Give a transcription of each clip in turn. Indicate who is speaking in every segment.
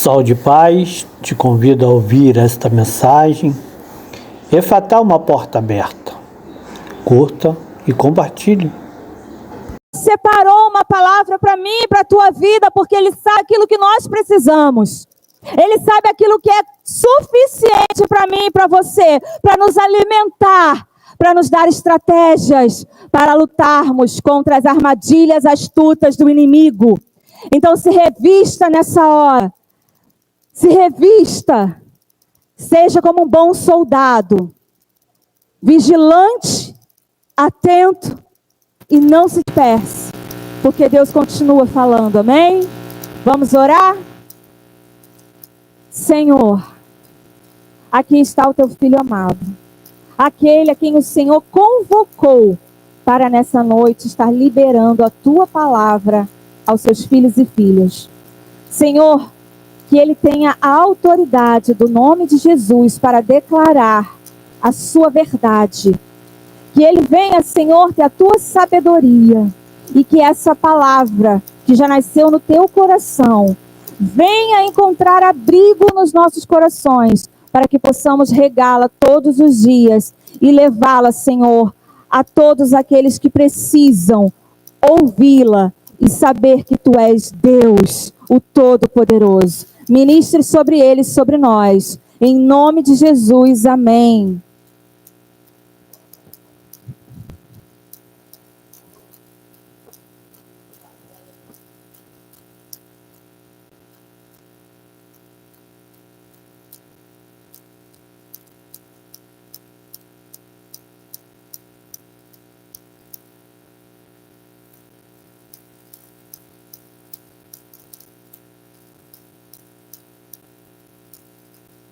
Speaker 1: Sol de paz, te convido a ouvir esta mensagem. Efatá, uma porta aberta. Curta e compartilhe.
Speaker 2: Separou uma palavra para mim e para a tua vida, porque Ele sabe aquilo que nós precisamos. Ele sabe aquilo que é suficiente para mim e para você, para nos alimentar, para nos dar estratégias, para lutarmos contra as armadilhas astutas do inimigo. Então se revista nessa hora. Se revista. Seja como um bom soldado. Vigilante, atento e não se disperse. Porque Deus continua falando, amém? Vamos orar? Senhor, aqui está o teu filho amado. Aquele a quem o Senhor convocou para nessa noite estar liberando a tua palavra aos seus filhos e filhas. Senhor, que ele tenha a autoridade do nome de Jesus para declarar a sua verdade. Que ele venha, Senhor, ter a tua sabedoria e que essa palavra que já nasceu no teu coração venha encontrar abrigo nos nossos corações para que possamos regá-la todos os dias e levá-la, Senhor, a todos aqueles que precisam ouvi-la e saber que Tu és Deus, o Todo-Poderoso. Ministre sobre eles, sobre nós. Em nome de Jesus, amém.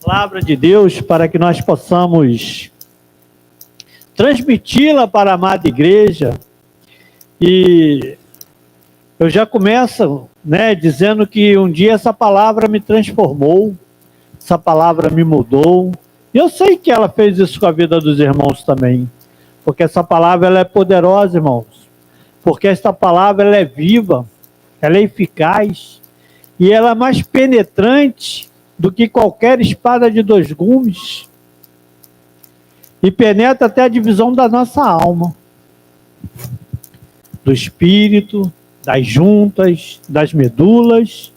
Speaker 1: Palavra de Deus para que nós possamos transmiti-la para a amada igreja. E eu já começo, dizendo que um dia essa palavra me transformou, essa palavra me mudou. E eu sei que ela fez isso com a vida dos irmãos também, porque essa palavra ela é poderosa, irmãos, porque esta palavra ela é viva, ela é eficaz e ela é mais penetrante do que qualquer espada de dois gumes, e penetra até a divisão da nossa alma, do espírito, das juntas, das medulas,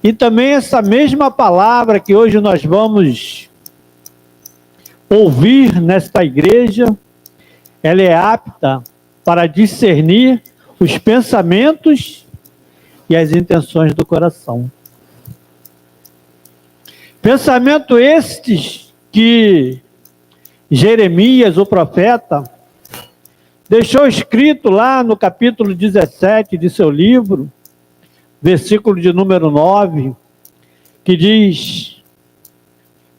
Speaker 1: e também essa mesma palavra que hoje nós vamos ouvir nesta igreja, ela é apta para discernir os pensamentos e as intenções do coração. Pensamento estes que Jeremias, o profeta, deixou escrito lá no capítulo 17 de seu livro, versículo de número 9, que diz: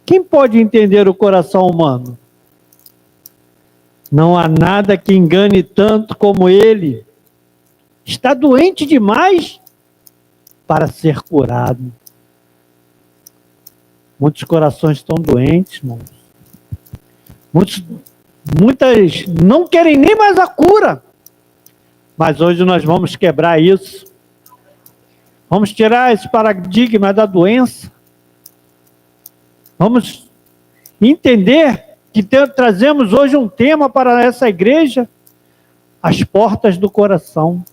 Speaker 1: quem pode entender o coração humano? Não há nada que engane tanto como ele. Está doente demais para ser curado. Muitos corações estão doentes, irmãos. Muitas não querem nem mais a cura. Mas hoje nós vamos quebrar isso. Vamos tirar esse paradigma da doença. Vamos entender que trazemos hoje um tema para essa igreja: as portas do coração.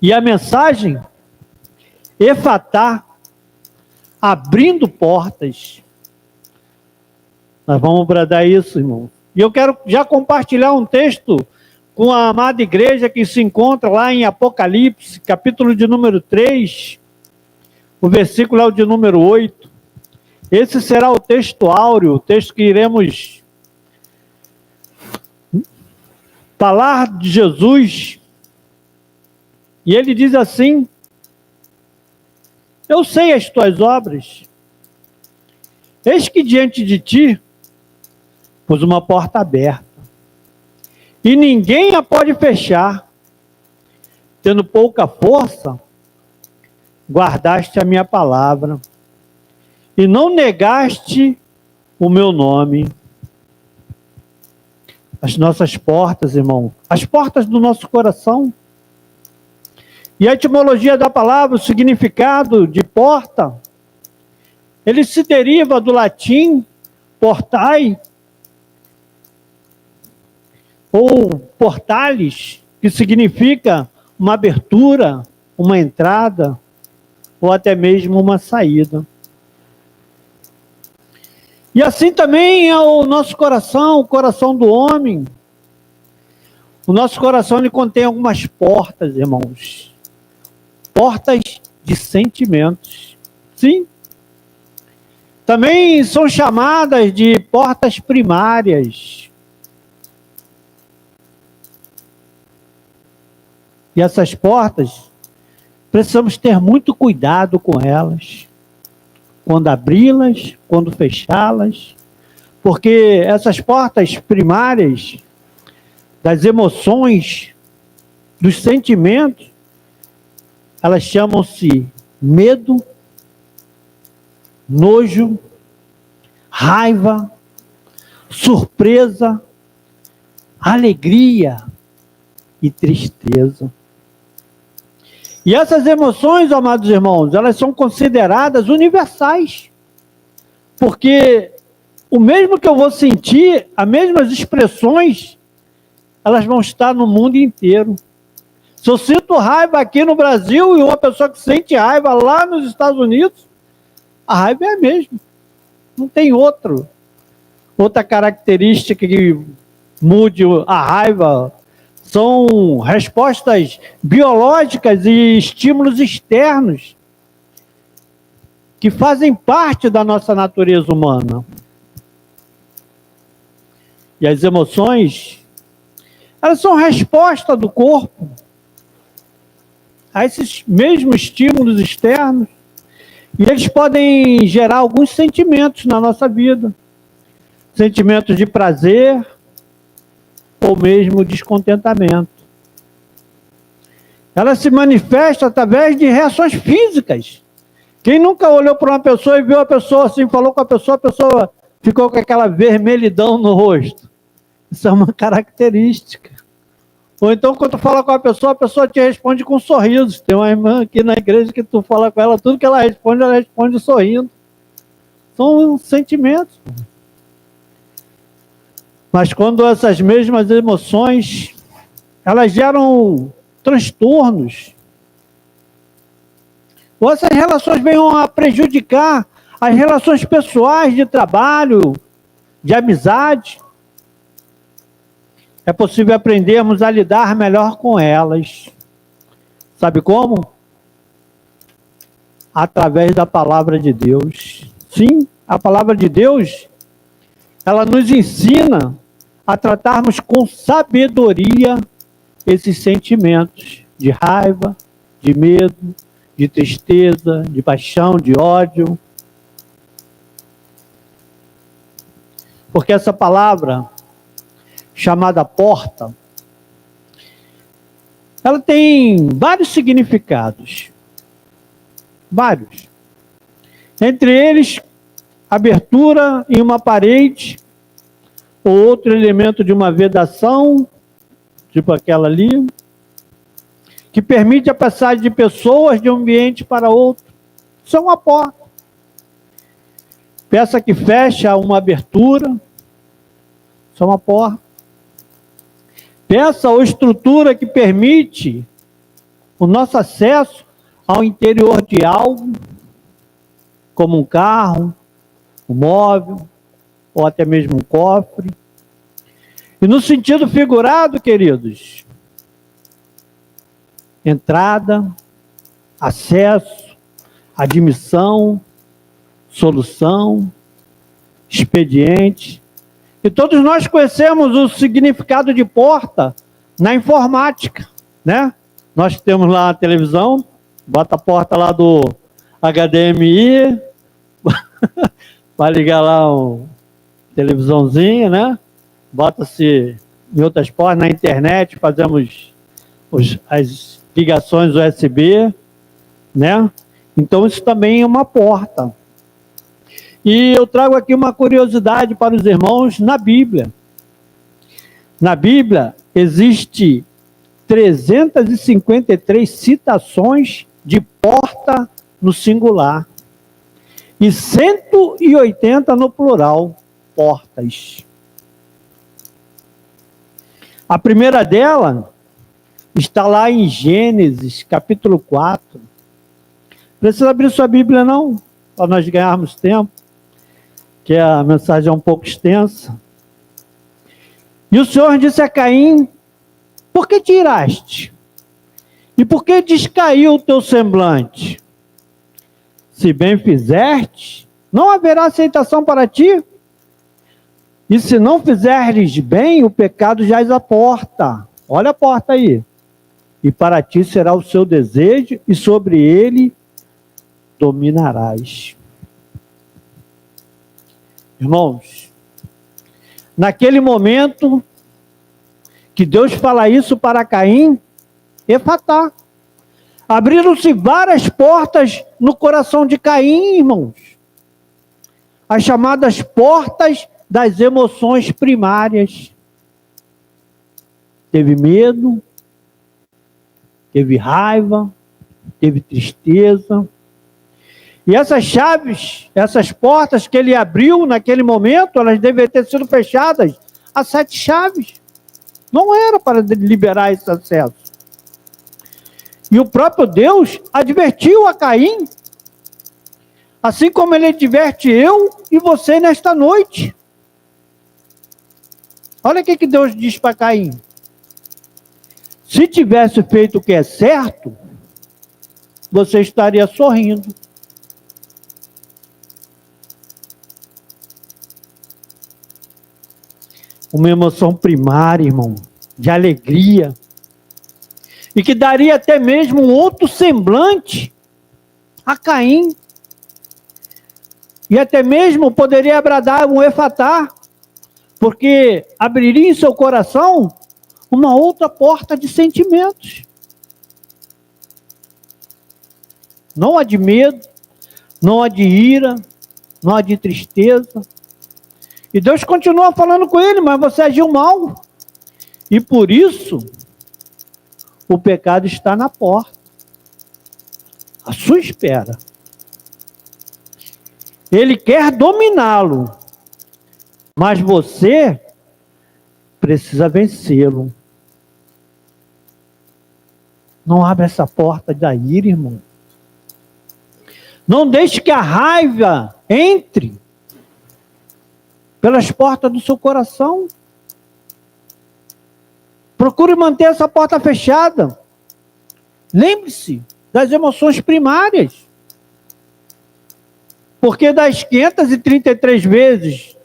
Speaker 1: E a mensagem: Efatá, abrindo portas. Nós vamos bradar isso, irmão. E eu quero já compartilhar um texto com a amada igreja que se encontra lá em Apocalipse, capítulo de número 3, o versículo é o de número 8. Esse será o texto áureo, o texto que iremos falar de Jesus. E ele diz assim: eu sei as tuas obras. Eis que diante de ti pus uma porta aberta, e ninguém a pode fechar. Tendo pouca força, guardaste a minha palavra, e não negaste o meu nome. As nossas portas, irmão, as portas do nosso coração. E a etimologia da palavra, o significado de porta, ele se deriva do latim portai, ou portales, que significa uma abertura, uma entrada, ou até mesmo uma saída. E assim também é o nosso coração, o coração do homem. O nosso coração, ele contém algumas portas, irmãos. Portas de sentimentos. Sim. Também são chamadas de portas primárias. E essas portas, precisamos ter muito cuidado com elas. Quando abri-las, quando fechá-las. Porque essas portas primárias, das emoções, dos sentimentos, elas chamam-se medo, nojo, raiva, surpresa, alegria e tristeza. E essas emoções, amados irmãos, elas são consideradas universais. Porque o mesmo que eu vou sentir, as mesmas expressões, elas vão estar no mundo inteiro. Se eu sinto raiva aqui no Brasil e uma pessoa que sente raiva lá nos Estados Unidos, a raiva é a mesma. Não tem outra característica que mude a raiva. São respostas biológicas e estímulos externos que fazem parte da nossa natureza humana. E as emoções, elas são resposta do corpo a esses mesmos estímulos externos. E eles podem gerar alguns sentimentos na nossa vida. Sentimentos de prazer ou mesmo descontentamento. Ela se manifesta através de reações físicas. Quem nunca olhou para uma pessoa e viu a pessoa assim, falou com a pessoa ficou com aquela vermelhidão no rosto? Isso é uma característica. Ou então, quando tu fala com a pessoa te responde com sorrisos. Tem uma irmã aqui na igreja que tu fala com ela, tudo que ela responde sorrindo. São sentimentos. Mas quando essas mesmas emoções, elas geram transtornos, ou essas relações venham a prejudicar as relações pessoais de trabalho, de amizade, é possível aprendermos a lidar melhor com elas. Sabe como? Através da palavra de Deus. Sim, a palavra de Deus, ela nos ensina a tratarmos com sabedoria esses sentimentos de raiva, de medo, de tristeza, de paixão, de ódio. Porque essa palavra, chamada porta, ela tem vários significados. Vários. Entre eles, abertura em uma parede, ou outro elemento de uma vedação, tipo aquela ali, que permite a passagem de pessoas de um ambiente para outro. Isso é uma porta. Peça que fecha uma abertura, isso é uma porta. Peça ou estrutura que permite o nosso acesso ao interior de algo, como um carro, um móvel, ou até mesmo um cofre. E no sentido figurado, queridos, entrada, acesso, admissão, solução, expediente. E todos nós conhecemos o significado de porta na informática, né? Nós temos lá a televisão, bota a porta lá do HDMI, vai ligar lá uma televisãozinha, né? Bota-se em outras portas, na internet, fazemos as ligações USB, né? Então isso também é uma porta. E eu trago aqui uma curiosidade para os irmãos na Bíblia. Na Bíblia existe 353 citações de porta no singular. e 180 no plural, portas. A primeira dela está lá em Gênesis, capítulo 4. Precisa abrir sua Bíblia não, para nós ganharmos tempo, que a mensagem é um pouco extensa. E o Senhor disse a Caim: por que te iraste? E por que descaiu o teu semblante? Se bem fizeste, não haverá aceitação para ti. E se não fizeres bem, o pecado jaz à porta. Olha a porta aí. E para ti será o seu desejo, e sobre ele dominarás. Irmãos, naquele momento que Deus fala isso para Caim, Efatá. Abriram-se várias portas no coração de Caim, irmãos. As chamadas portas das emoções primárias. Teve medo, teve raiva, teve tristeza. E essas chaves, essas portas que ele abriu naquele momento, elas deveriam ter sido fechadas a 7 chaves. Não era para liberar esse acesso. E o próprio Deus advertiu a Caim, assim como ele adverte eu e você nesta noite. Olha o que Deus diz para Caim. Se tivesse feito o que é certo, você estaria sorrindo. Uma emoção primária, irmão, de alegria, e que daria até mesmo um outro semblante a Caim, e até mesmo poderia agradar um Efatá, porque abriria em seu coração uma outra porta de sentimentos, não a de medo, não a de ira, não a de tristeza. E Deus continua falando com ele: mas você agiu mal. E por isso, o pecado está na porta, à sua espera. Ele quer dominá-lo, mas você precisa vencê-lo. Não abra essa porta da ira, irmão. Não deixe que a raiva entre pelas portas do seu coração. Procure manter essa porta fechada. Lembre-se das emoções primárias. Porque das 533 vezes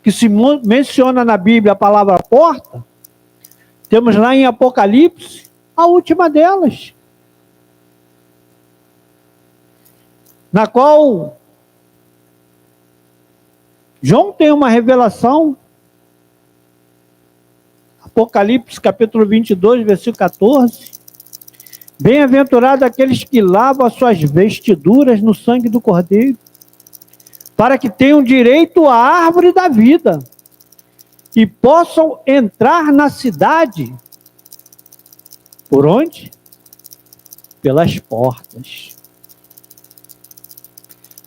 Speaker 1: que se menciona na Bíblia a palavra porta, temos lá em Apocalipse a última delas, na qual João tem uma revelação. Apocalipse capítulo 22, versículo 14. Bem-aventurado aqueles que lavam as suas vestiduras no sangue do Cordeiro, para que tenham direito à árvore da vida e possam entrar na cidade. Por onde? Pelas portas.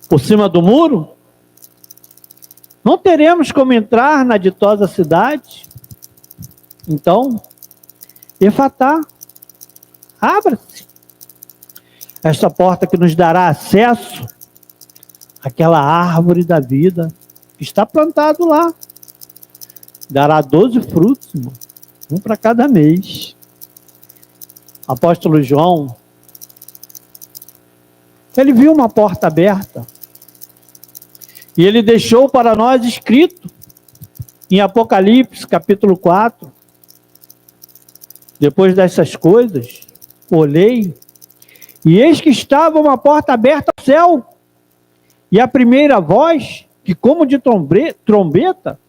Speaker 1: Por cima do muro? Não teremos como entrar na ditosa cidade. Então, Efatá, abra-se. Esta porta que nos dará acesso àquela árvore da vida que está plantado lá. Dará 12 frutos, irmão, um para cada mês. Apóstolo João, ele viu uma porta aberta e ele deixou para nós escrito em Apocalipse capítulo 4. Depois dessas coisas, olhei, e eis que estava uma porta aberta ao céu, e a primeira voz, que como de trombeta,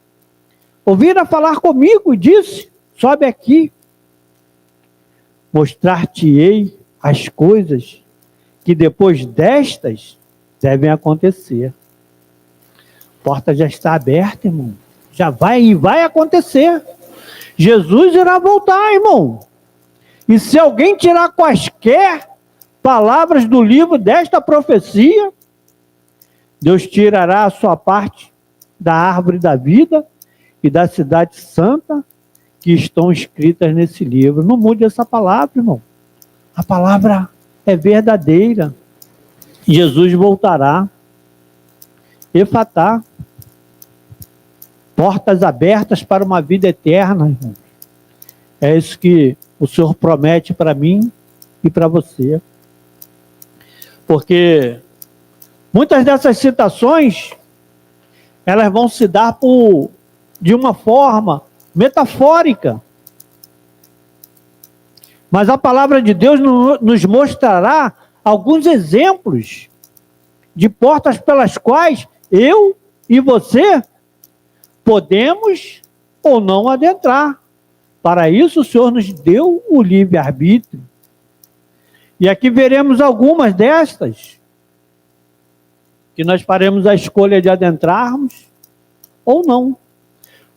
Speaker 1: ouvira falar comigo, e disse: sobe aqui, mostrar-te-ei as coisas que depois destas devem acontecer. A porta já está aberta, irmão, já vai acontecer. Jesus irá voltar, irmão. E se alguém tirar quaisquer palavras do livro desta profecia, Deus tirará a sua parte da árvore da vida e da cidade santa que estão escritas nesse livro. Não mude essa palavra, irmão. A palavra é verdadeira. Jesus voltará. Efatá. Portas abertas para uma vida eterna, irmão. É isso que o Senhor promete para mim e para você. Porque muitas dessas citações, elas vão se dar de uma forma metafórica. Mas a palavra de Deus nos mostrará alguns exemplos de portas pelas quais eu e você podemos ou não adentrar. Para isso o Senhor nos deu o livre-arbítrio. E aqui veremos algumas destas, que nós faremos a escolha de adentrarmos ou não.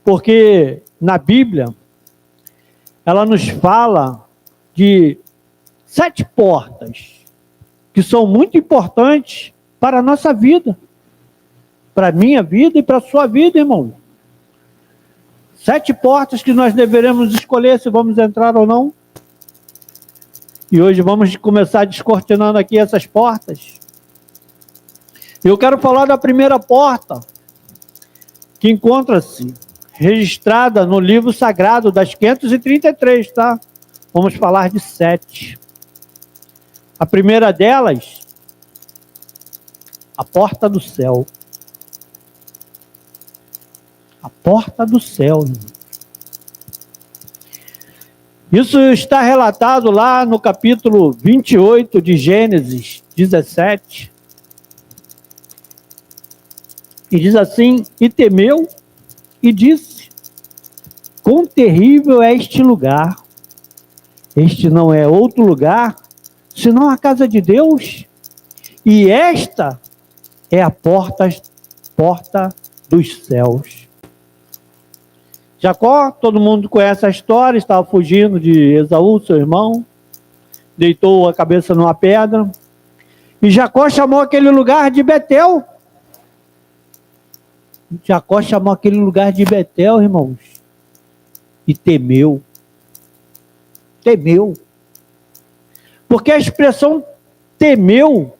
Speaker 1: Porque na Bíblia, ela nos fala de 7 portas, que são muito importantes para a nossa vida, para a minha vida e para a sua vida, irmão. 7 portas que nós deveremos escolher se vamos entrar ou não. E hoje vamos começar descortinando aqui essas portas. Eu quero falar da primeira porta, que encontra-se registrada no livro sagrado das 533, tá? Vamos falar de 7. A primeira delas, a porta do céu. A porta do céu. Isso está relatado lá no capítulo 28 de Gênesis 17. E diz assim: e temeu e disse: quão terrível é este lugar! Este não é outro lugar, senão a casa de Deus, e esta é a porta dos céus. Jacó, todo mundo conhece a história, estava fugindo de Esaú, seu irmão, deitou a cabeça numa pedra, e Jacó chamou aquele lugar de Betel. Jacó chamou aquele lugar de Betel, irmãos, e temeu. Temeu. Porque a expressão temeu,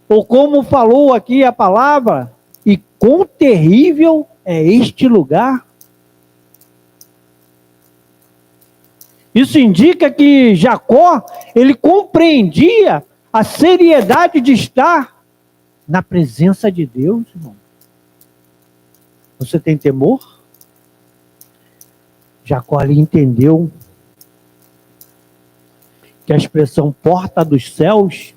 Speaker 1: ou como falou aqui a palavra, e quão terrível é este lugar. Isso indica que Jacó, ele compreendia a seriedade de estar na presença de Deus, irmão. Você tem temor? Jacó ali entendeu que a expressão porta dos céus,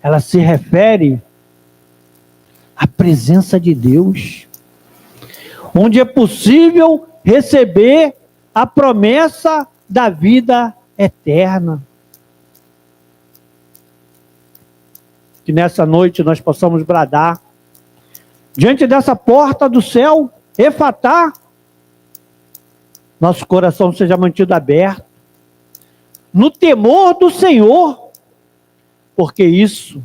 Speaker 1: ela se refere à presença de Deus, onde é possível receber a promessa da vida eterna. Que nessa noite nós possamos bradar diante dessa porta do céu, efatá, nosso coração seja mantido aberto, no temor do Senhor, porque isso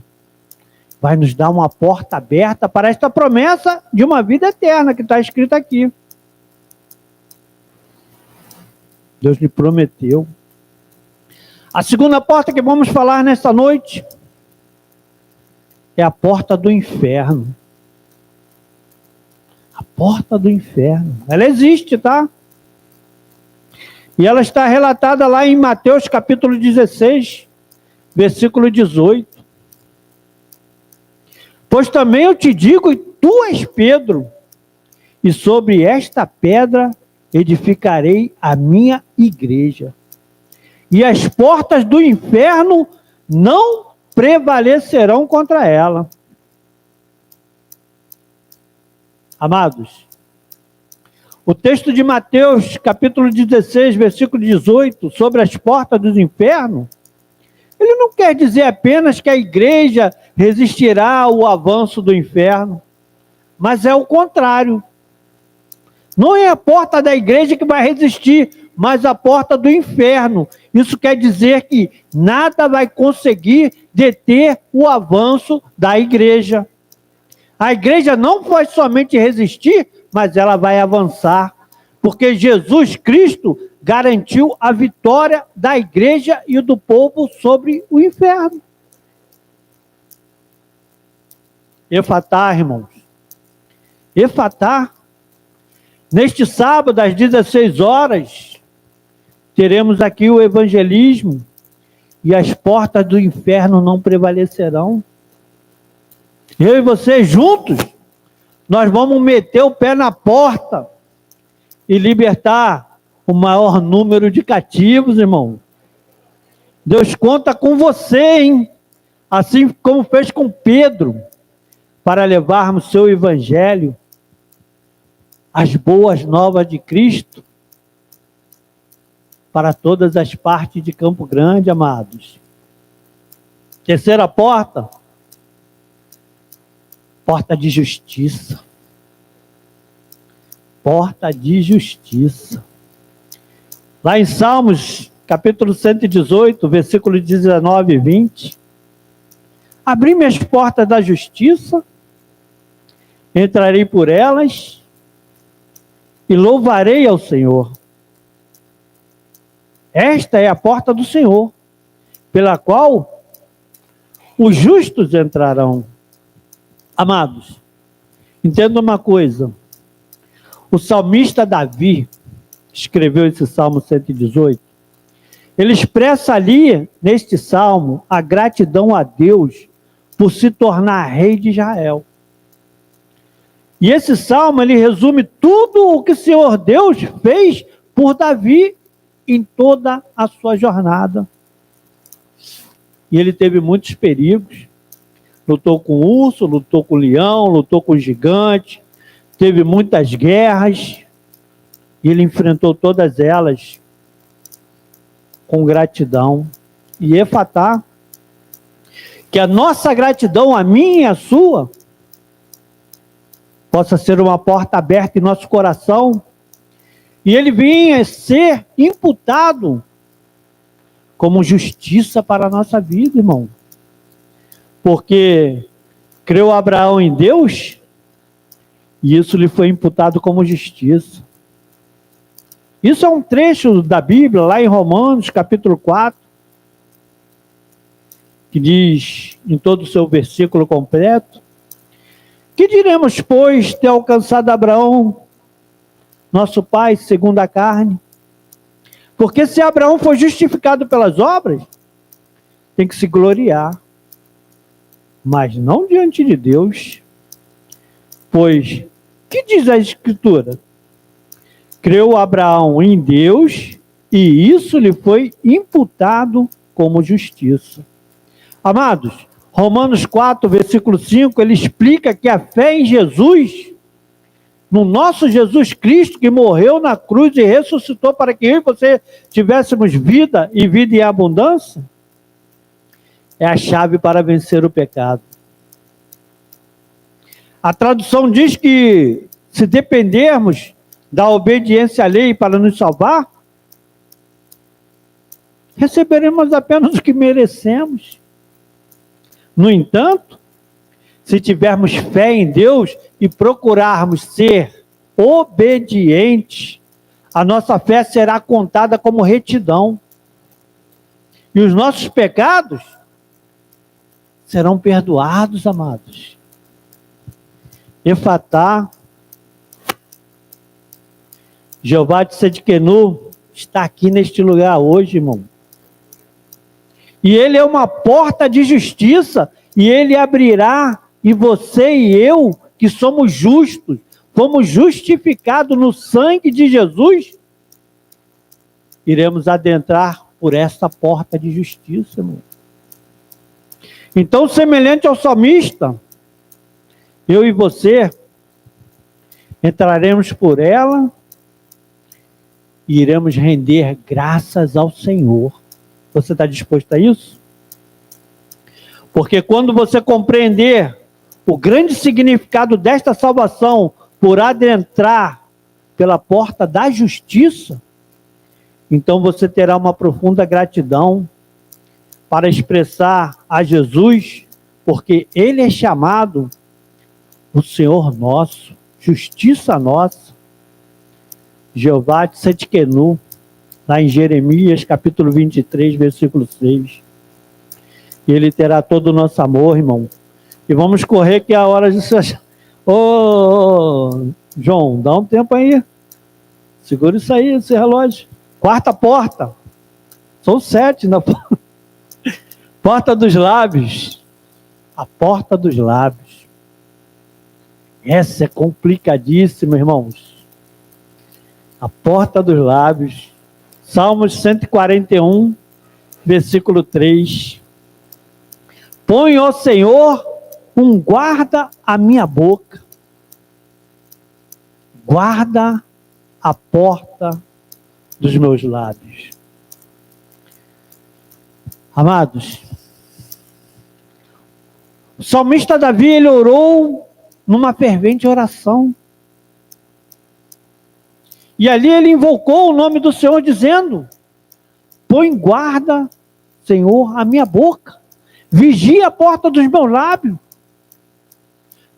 Speaker 1: vai nos dar uma porta aberta para esta promessa de uma vida eterna que está escrita aqui. Deus lhe prometeu. A segunda porta que vamos falar nesta noite é a porta do inferno. A porta do inferno. Ela existe, tá? E ela está relatada lá em Mateus capítulo 16, versículo 18. Pois também eu te digo, e tu és Pedro, e sobre esta pedra edificarei a minha igreja, e as portas do inferno não prevalecerão contra ela. Amados, o texto de Mateus, capítulo 16, versículo 18, sobre as portas do inferno, ele não quer dizer apenas que a igreja resistirá ao avanço do inferno, mas é o contrário. Não é a porta da igreja que vai resistir, mas a porta do inferno. Isso quer dizer que nada vai conseguir deter o avanço da igreja. A igreja não vai somente resistir, mas ela vai avançar, porque Jesus Cristo garantiu a vitória da igreja e do povo sobre o inferno. Efatá, irmãos. Efatá. Neste sábado, às 16 horas, teremos aqui o evangelismo e as portas do inferno não prevalecerão. Eu e você juntos, nós vamos meter o pé na porta e libertar o maior número de cativos, irmão. Deus conta com você, hein? Assim como fez com Pedro, para levarmos seu evangelho, as boas novas de Cristo, para todas as partes de Campo Grande, amados. Terceira porta, porta de justiça. Porta de justiça. Lá em Salmos, capítulo 118, versículo 19 e 20. Abri-me as portas da justiça, entrarei por elas e louvarei ao Senhor. Esta é a porta do Senhor, pela qual os justos entrarão. Amados, entenda uma coisa. O salmista Davi escreveu esse Salmo 118. Ele expressa ali, neste salmo, a gratidão a Deus por se tornar rei de Israel. E esse salmo, ele resume tudo o que o Senhor Deus fez por Davi em toda a sua jornada. E ele teve muitos perigos. Lutou com o urso, lutou com o leão, lutou com o gigante. Teve muitas guerras. E ele enfrentou todas elas com gratidão. E Efatá, que a nossa gratidão, a minha e a sua, possa ser uma porta aberta em nosso coração, e ele vinha ser imputado como justiça para a nossa vida, irmão. Porque creu Abraão em Deus, e isso lhe foi imputado como justiça. Isso é um trecho da Bíblia, lá em Romanos, capítulo 4, que diz, em todo o seu versículo completo, que diremos, pois, ter alcançado Abraão, nosso pai, segundo a carne? Porque se Abraão foi justificado pelas obras, tem que se gloriar, mas não diante de Deus. Pois, que diz a Escritura? Creu Abraão em Deus, e isso lhe foi imputado como justiça. Amados, Romanos 4, versículo 5, ele explica que a fé em Jesus, no nosso Jesus Cristo, que morreu na cruz e ressuscitou para que eu e você tivéssemos vida e vida em abundância, é a chave para vencer o pecado. A tradução diz que se dependermos da obediência à lei para nos salvar, receberemos apenas o que merecemos. No entanto, se tivermos fé em Deus e procurarmos ser obedientes, a nossa fé será contada como retidão. E os nossos pecados serão perdoados, amados. Efatá, Jeová de Sedquenu está aqui neste lugar hoje, irmão. E ele é uma porta de justiça, e ele abrirá, e você e eu, que somos justos, fomos justificados no sangue de Jesus, iremos adentrar por esta porta de justiça, irmão. Então, semelhante ao salmista, eu e você entraremos por ela e iremos render graças ao Senhor. Você está disposto a isso? Porque quando você compreender o grande significado desta salvação por adentrar pela porta da justiça, então você terá uma profunda gratidão para expressar a Jesus, porque Ele é chamado o Senhor nosso, justiça nossa, Jeová Tsidkenu, lá em Jeremias, capítulo 23, versículo 6. E Ele terá todo o nosso amor, irmão. E vamos correr que é a hora de... Ô, João, dá um tempo aí. Segura isso aí, esse relógio. Quarta porta. São 7 na porta. Porta dos lábios. A porta dos lábios. Essa é complicadíssima, irmãos. A porta dos lábios. Salmos 141, versículo 3. Põe, ó Senhor, um guarda à minha boca. Guarda a porta dos meus lábios. Amados, o salmista Davi, ele orou numa fervente oração. E ali ele invocou o nome do Senhor, dizendo: põe guarda, Senhor, a minha boca. Vigia a porta dos meus lábios.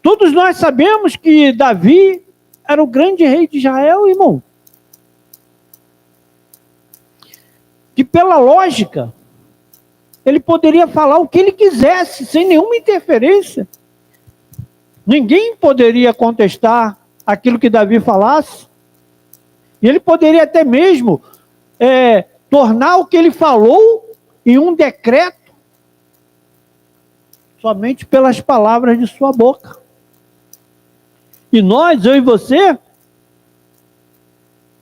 Speaker 1: Todos nós sabemos que Davi era o grande rei de Israel, irmão. Que pela lógica, ele poderia falar o que ele quisesse, sem nenhuma interferência. Ninguém poderia contestar aquilo que Davi falasse. E ele poderia até mesmo tornar o que ele falou em um decreto, somente pelas palavras de sua boca. E nós, eu e você,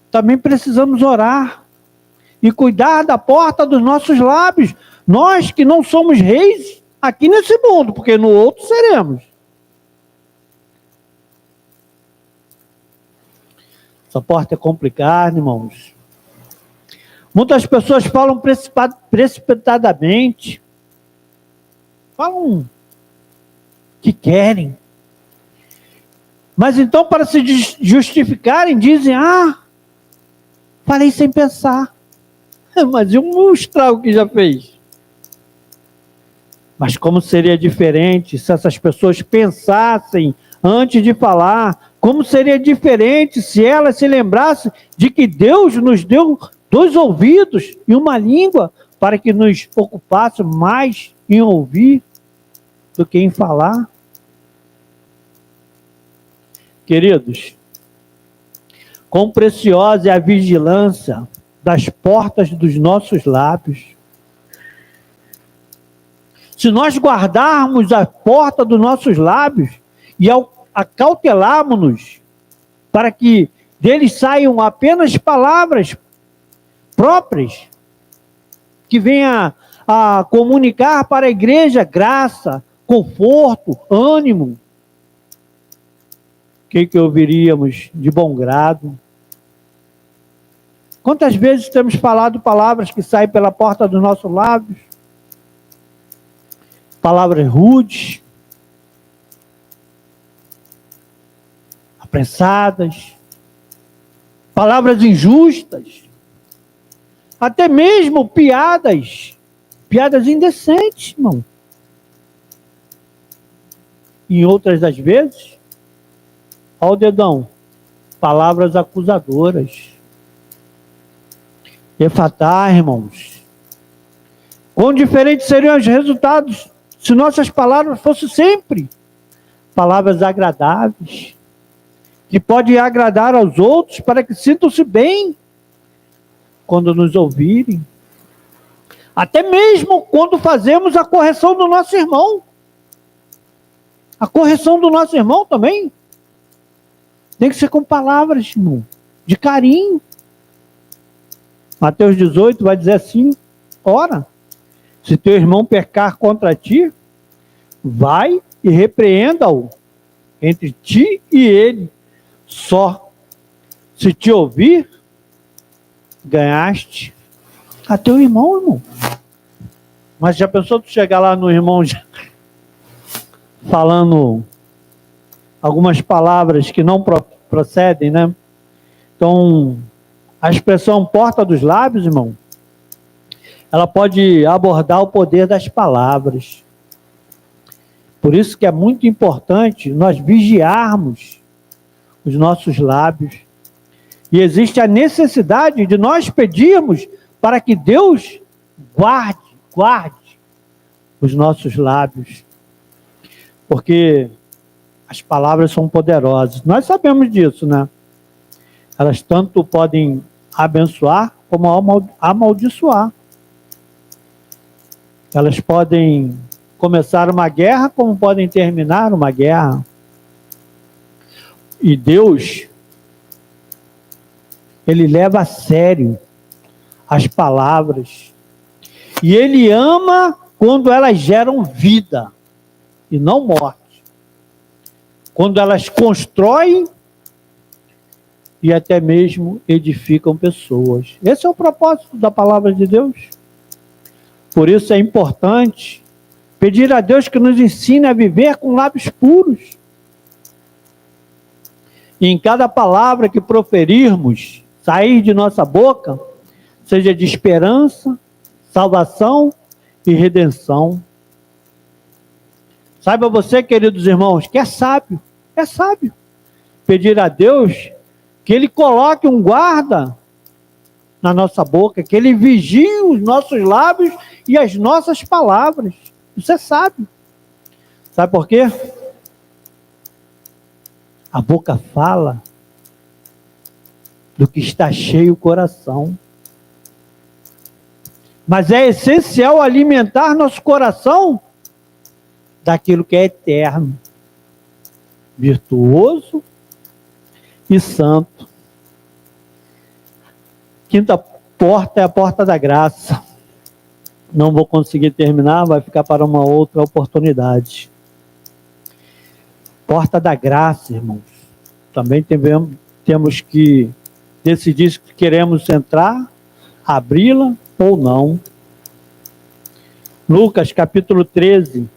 Speaker 1: também precisamos orar e cuidar da porta dos nossos lábios. Nós que não somos reis aqui nesse mundo, porque no outro seremos. Essa porta é complicada, irmãos. Muitas pessoas falam precipitadamente. Falam que querem. Mas então, para se justificarem, dizem: falei sem pensar. Mas e o estrago que já fez? Mas como seria diferente se essas pessoas pensassem antes de falar? Como seria diferente se elas se lembrassem de que Deus nos deu 2 ouvidos e uma língua para que nos ocupássemos mais em ouvir do que em falar? Queridos, quão preciosa é a vigilância das portas dos nossos lábios. Se nós guardarmos a porta dos nossos lábios e acautelarmos-nos para que deles saiam apenas palavras próprias, que venha a comunicar para a igreja graça, conforto, ânimo, o que ouviríamos de bom grado? Quantas vezes temos falado palavras que saem pela porta dos nossos lábios? Palavras rudes, apressadas, palavras injustas, até mesmo piadas indecentes, irmão. Em outras das vezes, olha o dedão, palavras acusadoras. Efatá, irmãos. Quão diferentes seriam os resultados se nossas palavras fossem sempre palavras agradáveis, que podem agradar aos outros para que sintam-se bem quando nos ouvirem. Até mesmo quando fazemos a correção do nosso irmão. A correção do nosso irmão também tem que ser com palavras, irmão, de carinho. Mateus 18 vai dizer assim: ora, se teu irmão pecar contra ti, vai e repreenda-o entre ti e ele. Só se te ouvir, ganhaste a teu irmão. Mas já pensou tu chegar lá no irmão falando algumas palavras que não procedem, né? Então, A expressão porta dos lábios, irmão, ela pode abordar o poder das palavras. Por isso que é muito importante nós vigiarmos os nossos lábios. E existe a necessidade de nós pedirmos para que Deus guarde os nossos lábios. Porque as palavras são poderosas. Nós sabemos disso, né? Elas tanto podem abençoar como amaldiçoar. Elas podem começar uma guerra como podem terminar uma guerra. E Deus, Ele leva a sério as palavras. E Ele ama quando elas geram vida e não morte. Quando elas constroem e até mesmo edificam pessoas. Esse é o propósito da palavra de Deus. Por isso é importante pedir a Deus que nos ensine a viver com lábios puros. E em cada palavra que proferirmos, sair de nossa boca, seja de esperança, salvação e redenção. Saiba você, queridos irmãos, que é sábio. Pedir a Deus que Ele coloque um guarda na nossa boca, que Ele vigie os nossos lábios e as nossas palavras. Isso é sábio. Sabe por quê? A boca fala do que está cheio o coração. Mas é essencial alimentar nosso coração daquilo que é eterno, virtuoso e santo. Quinta porta é a porta da graça. Não vou conseguir terminar, vai ficar para uma outra oportunidade. Porta da graça, irmãos. Também temos que decidir se queremos entrar, abri-la ou não. Lucas capítulo 13,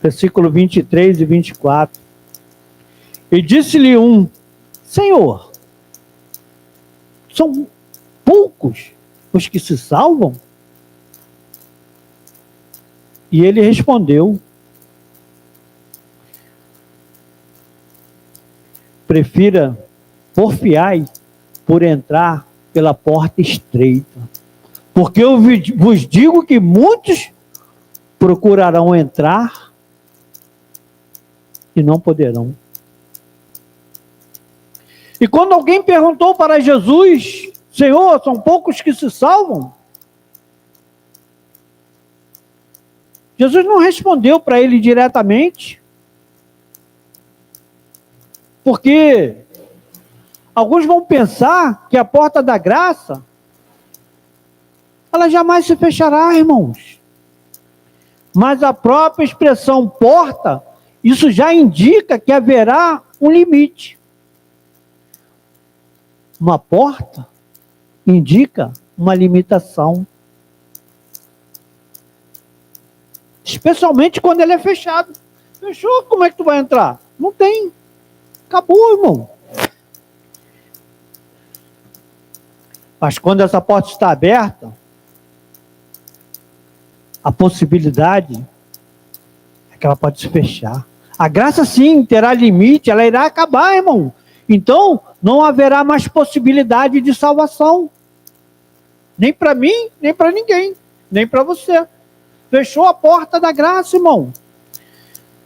Speaker 1: versículo 23 e 24. E disse-lhe um: Senhor, são poucos os que se salvam? E ele respondeu: prefira porfiai por entrar pela porta estreita, porque eu vos digo que muitos procurarão entrar e não poderão. E quando alguém perguntou para Jesus: Senhor, são poucos que se salvam? Jesus não respondeu para ele diretamente, porque alguns vão pensar que a porta da graça, ela jamais se fechará, irmãos. Mas a própria expressão porta, isso já indica que haverá um limite. Uma porta indica uma limitação. Especialmente quando ele é fechado. Fechou, como é que tu vai entrar? Não tem. Acabou, irmão. Mas quando essa porta está aberta, a possibilidade é que ela pode se fechar. A graça sim terá limite, ela irá acabar, irmão. Então, não haverá mais possibilidade de salvação. Nem para mim, nem para ninguém. Nem para você. Fechou a porta da graça, irmão.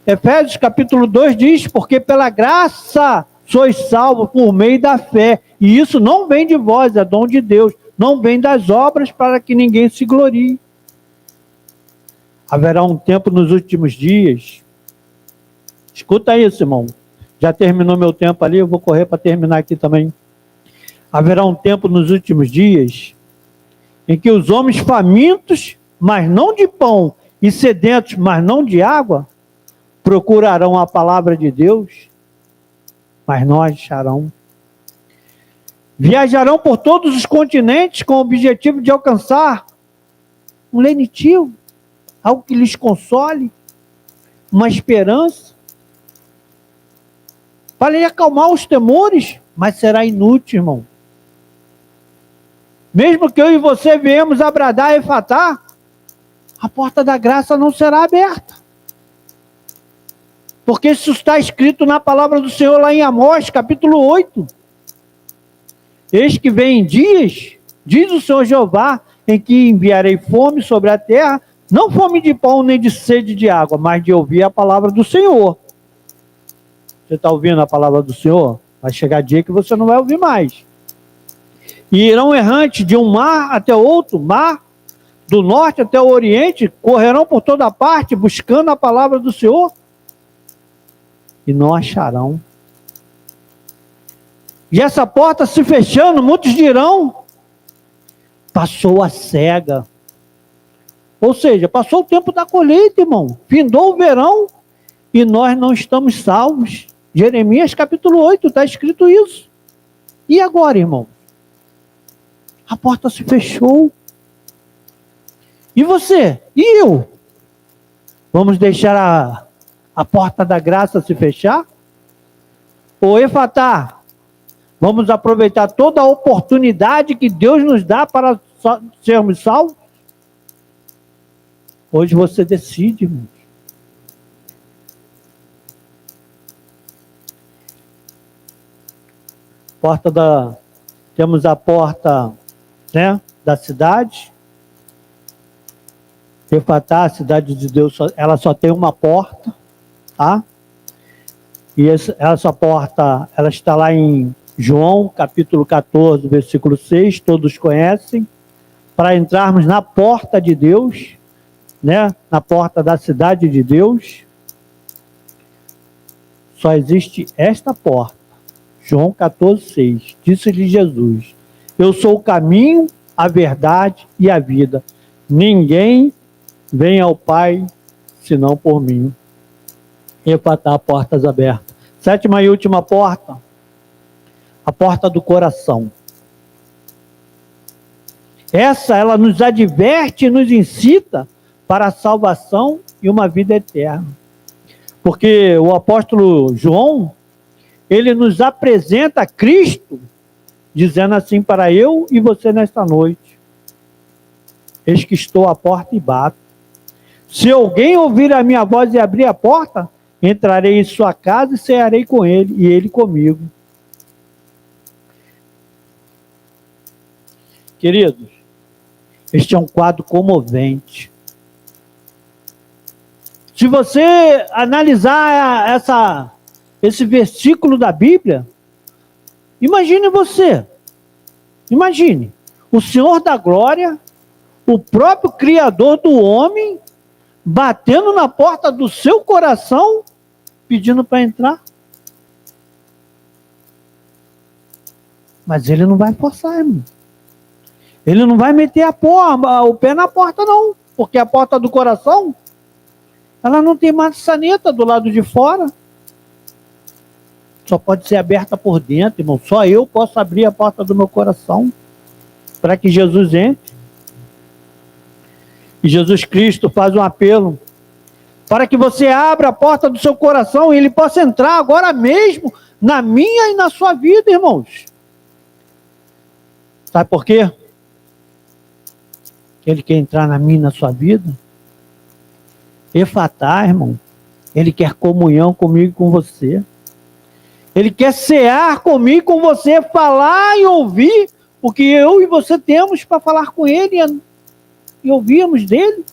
Speaker 1: Efésios capítulo 2 diz: porque pela graça sois salvos por meio da fé. E isso não vem de vós, é dom de Deus. Não vem das obras para que ninguém se glorie. Haverá um tempo nos últimos dias. Escuta isso, irmão. Já terminou meu tempo ali, eu vou correr para terminar aqui também. Haverá um tempo nos últimos dias em que os homens famintos, mas não de pão, e sedentos, mas não de água, procurarão a palavra de Deus, mas não acharão. Viajarão por todos os continentes com o objetivo de alcançar um lenitivo, algo que lhes console, uma esperança, para lhe acalmar os temores, mas será inútil, irmão. mesmo que eu e você viemos a bradar e Efatá, a porta da graça não será aberta. Porque isso está escrito na palavra do Senhor lá em Amós, capítulo 8. Eis que vem dias, diz o Senhor Jeová, em que enviarei fome sobre a terra, não fome de pão nem de sede de água, mas de ouvir a palavra do Senhor. Você está ouvindo a palavra do Senhor? Vai chegar dia que você não vai ouvir mais. E irão errantes de um mar até outro mar, do norte até o oriente, correrão por toda parte, buscando a palavra do Senhor, e não acharão. E essa porta se fechando, muitos dirão, passou a cega. Ou seja, passou o tempo da colheita, irmão. Findou o verão e nós não estamos salvos. Jeremias capítulo 8, está escrito isso. E agora, irmão? A porta se fechou. E você? E eu? Vamos deixar a porta da graça se fechar? Ou Efatá, vamos aproveitar toda a oportunidade que Deus nos dá para sermos salvos? Hoje você decide, irmão. Temos a porta, né, da cidade. Efatá, a cidade de Deus, ela só tem uma porta, tá? E essa porta, ela está lá em João, capítulo 14, versículo 6, todos conhecem. Para entrarmos na porta de Deus, né, na porta da cidade de Deus, só existe esta porta. João 14, 6. Disse-lhe Jesus: eu sou o caminho, a verdade e a vida. Ninguém vem ao Pai senão por mim. Efatá, portas abertas. Sétima e última porta, a porta do coração. Ela nos adverte e nos incita para a salvação e uma vida eterna. Porque o apóstolo João, ele nos apresenta Cristo, dizendo assim para eu e você nesta noite: eis que estou à porta e bato. Se alguém ouvir a minha voz e abrir a porta, entrarei em sua casa e cearei com ele, e ele comigo. Queridos, este é um quadro comovente. Se você analisar esse versículo da Bíblia, imagine você. Imagine, o Senhor da glória, o próprio Criador do homem, batendo na porta do seu coração, pedindo para entrar. Mas ele não vai forçar, irmão. Ele não vai meter o pé na porta, não. Porque a porta do coração, ela não tem maçaneta do lado de fora. Só pode ser aberta por dentro, irmão. Só eu posso abrir a porta do meu coração para que Jesus entre. E Jesus Cristo faz um apelo para que você abra a porta do seu coração e ele possa entrar agora mesmo na minha e na sua vida, irmãos. Sabe por quê? Ele quer entrar na minha e na sua vida. Efatá, irmão. Ele quer comunhão comigo e com você. Ele quer cear comigo e com você, falar e ouvir o que eu e você temos para falar com ele e ouvirmos dele.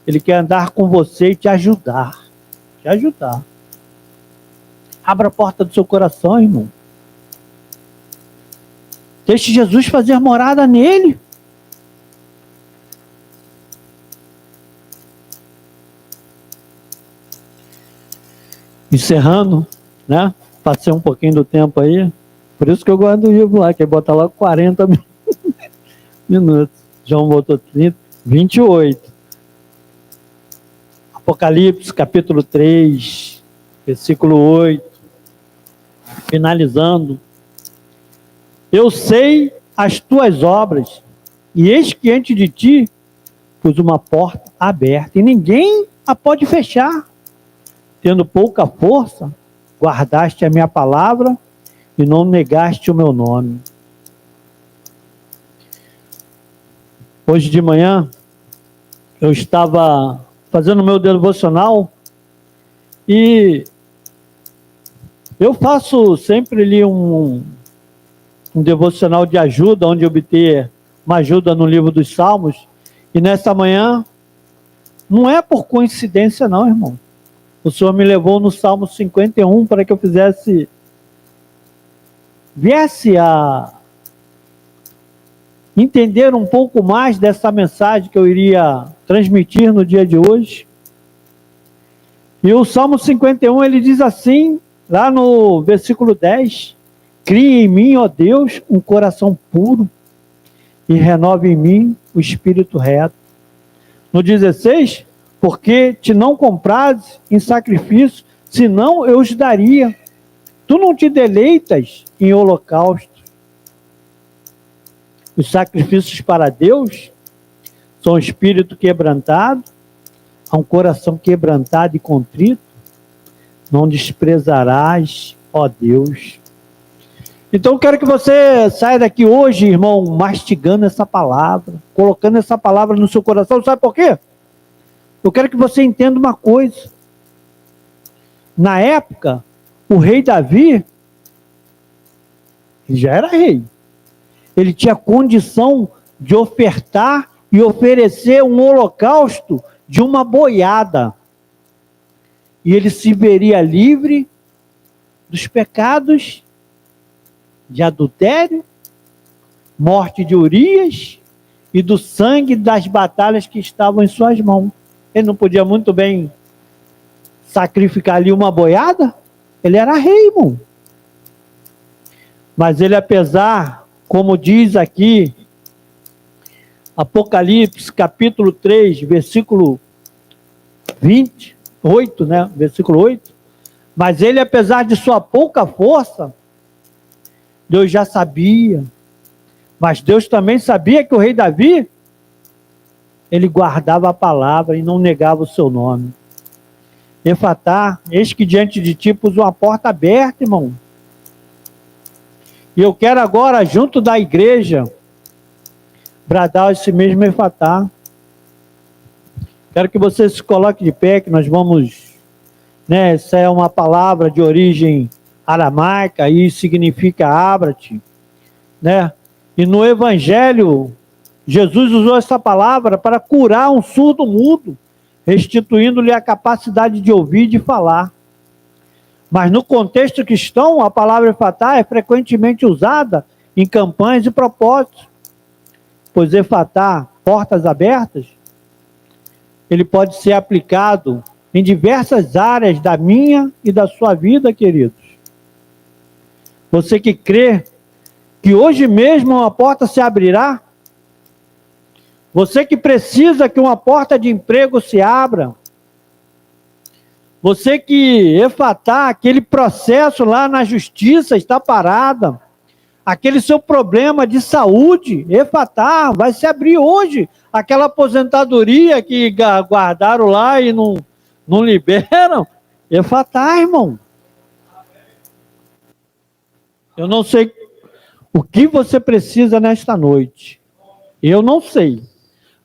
Speaker 1: Ele quer andar com você e te ajudar. Te ajudar. Abra a porta do seu coração, irmão. Deixe Jesus fazer morada nele. Encerrando, né? Passei um pouquinho do tempo aí. Por isso que eu gosto do livro lá, que ele bota logo 40 minutos. João botou 30, 28. Apocalipse, capítulo 3, versículo 8. Finalizando. Eu sei as tuas obras, e eis que diante de ti pus uma porta aberta, e ninguém a pode fechar. Tendo pouca força, guardaste a minha palavra e não negaste o meu nome. Hoje de manhã, eu estava fazendo o meu devocional e eu faço sempre ali um devocional de ajuda, onde eu obter uma ajuda no livro dos Salmos. E nessa manhã, não é por coincidência não, irmão. O Senhor me levou no Salmo 51 para que eu viesse a entender um pouco mais dessa mensagem que eu iria transmitir no dia de hoje. E o Salmo 51, ele diz assim, lá no versículo 10, cria em mim, ó Deus, um coração puro e renova em mim o espírito reto. No 16, porque te não comprases em sacrifício, senão eu os daria. Tu não te deleitas em holocausto. Os sacrifícios para Deus são um espírito quebrantado, a um coração quebrantado e contrito, não desprezarás, ó Deus. Então eu quero que você saia daqui hoje, irmão, mastigando essa palavra, colocando essa palavra no seu coração. Sabe por quê? Eu quero que você entenda uma coisa. Na época, o rei Davi, ele já era rei. Ele tinha condição de ofertar e oferecer um holocausto de uma boiada. E ele se veria livre dos pecados de adultério, morte de Urias e do sangue das batalhas que estavam em suas mãos. Ele não podia muito bem sacrificar ali uma boiada? Ele era rei, irmão. Mas ele, apesar, como diz aqui, Apocalipse, capítulo 3, versículo 28, né? Versículo 8. Mas ele, apesar de sua pouca força, Deus já sabia. Mas Deus também sabia que o rei Davi, ele guardava a palavra e não negava o seu nome. Efatá, eis que diante de ti pus uma porta aberta, irmão. E eu quero agora, junto da igreja, bradar esse mesmo Efatá. Quero que você se coloque de pé, que nós vamos, né? Essa é uma palavra de origem aramaica e significa abra-te, né? E no Evangelho, Jesus usou essa palavra para curar um surdo mudo, restituindo-lhe a capacidade de ouvir e de falar. Mas no contexto cristão, a palavra Efatá é frequentemente usada em campanhas e propósitos. Pois Efatá, portas abertas, ele pode ser aplicado em diversas áreas da minha e da sua vida, queridos. Você que crê que hoje mesmo uma porta se abrirá, você que precisa que uma porta de emprego se abra, você que, Efatá, aquele processo lá na justiça está parada, aquele seu problema de saúde, Efatá, vai se abrir hoje, aquela aposentadoria que guardaram lá e não liberam, Efatá, irmão. Eu não sei o que você precisa nesta noite, eu não sei,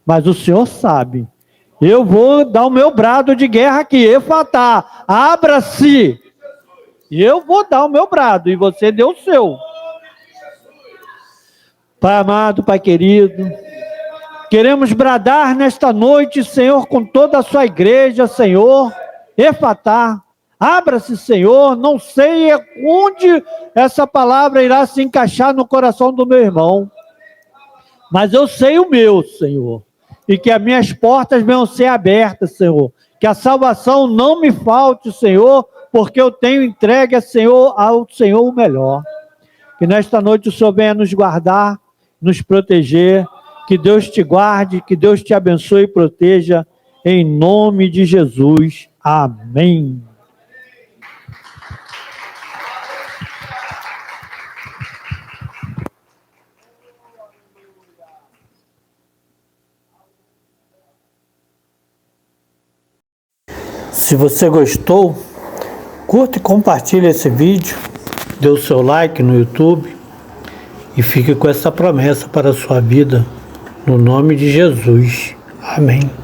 Speaker 1: mas o Senhor sabe. Eu vou dar o meu brado de guerra aqui, Efatá, abra-se. E eu vou dar o meu brado, e você deu o seu. Pai amado, Pai querido, queremos bradar nesta noite, Senhor, com toda a sua igreja, Senhor, Efatá, abra-se, Senhor. Não sei onde essa palavra irá se encaixar no coração do meu irmão, mas eu sei o meu, Senhor. E que as minhas portas venham ser abertas, Senhor. Que a salvação não me falte, Senhor, porque eu tenho entregue, Senhor, ao Senhor o melhor. Que nesta noite o Senhor venha nos guardar, nos proteger. Que Deus te guarde, que Deus te abençoe e proteja. Em nome de Jesus. Amém. Se você gostou, curta e compartilhe esse vídeo, dê o seu like no YouTube e fique com essa promessa para a sua vida.
Speaker 3: No nome de Jesus. Amém.